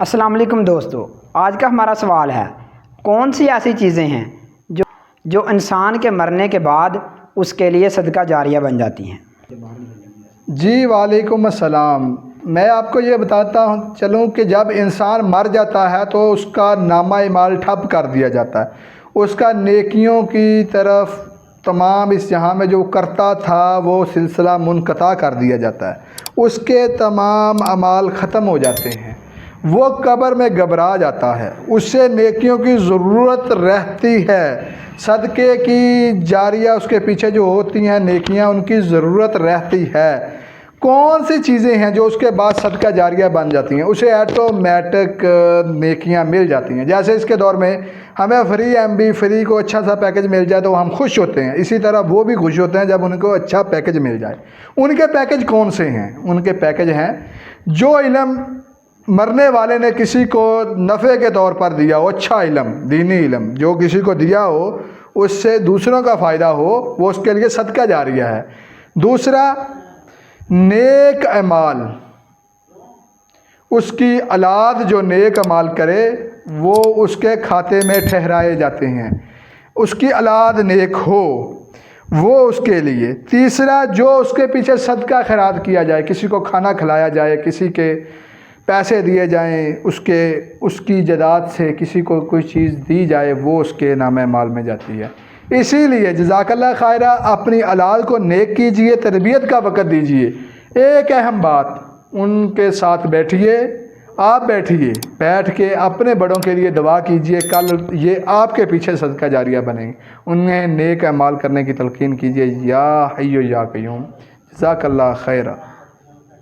السلام علیکم دوستو، آج کا ہمارا سوال ہے کون سی ایسی چیزیں ہیں جو انسان کے مرنے کے بعد اس کے لیے صدقہ جاریہ بن جاتی ہیں؟ جی وعلیکم السلام۔ میں آپ کو یہ بتاتا چلوں کہ جب انسان مر جاتا ہے تو اس کا نامہ اعمال ٹھپ کر دیا جاتا ہے، اس کا نیکیوں کی طرف تمام اس جہاں میں جو کرتا تھا وہ سلسلہ منقطع کر دیا جاتا ہے، اس کے تمام اعمال ختم ہو جاتے ہیں، وہ قبر میں گھبرا جاتا ہے، اس سے نیکیوں کی ضرورت رہتی ہے، صدقے کی جاریہ اس کے پیچھے جو ہوتی ہیں نیکیاں ان کی ضرورت رہتی ہے۔ کون سی چیزیں ہیں جو اس کے بعد صدقہ جاریہ بن جاتی ہیں؟ اسے ایٹومیٹک نیکیاں مل جاتی ہیں۔ جیسے اس کے دور میں ہمیں فری ایم بی فری کو اچھا سا پیکج مل جائے تو ہم خوش ہوتے ہیں، اسی طرح وہ بھی خوش ہوتے ہیں جب ان کو اچھا پیکج مل جائے۔ ان کے پیکج کون سے ہیں؟ ان کے پیکج ہیں جو علم مرنے والے نے کسی کو نفع کے طور پر دیا ہو، اچھا علم، دینی علم جو کسی کو دیا ہو، اس سے دوسروں کا فائدہ ہو، وہ اس کے لیے صدقہ جاریہ ہے۔ دوسرا، نیک اعمال، اس کی اولاد جو نیک اعمال کرے وہ اس کے کھاتے میں ٹھہرائے جاتے ہیں، اس کی اولاد نیک ہو وہ اس کے لیے۔ تیسرا، جو اس کے پیچھے صدقہ خیرات کیا جائے، کسی کو کھانا کھلایا جائے، کسی کے پیسے دیے جائیں، اس کی جائیداد سے کسی کو کوئی چیز دی جائے، وہ اس کے نام اعمال میں جاتی ہے۔ اسی لیے جزاک اللہ خیرہ، اپنی اولاد کو نیک کیجئے، تربیت کا وقت دیجئے۔ ایک اہم بات، ان کے ساتھ بیٹھیے، آپ بیٹھیے، بیٹھ کے اپنے بڑوں کے لیے دعا کیجئے، کل یہ آپ کے پیچھے صدقہ جاریہ بنیں گے، انہیں نیک اعمال کرنے کی تلقین کیجئے۔ یا حی یا قیوم، جزاک اللہ خیرہ۔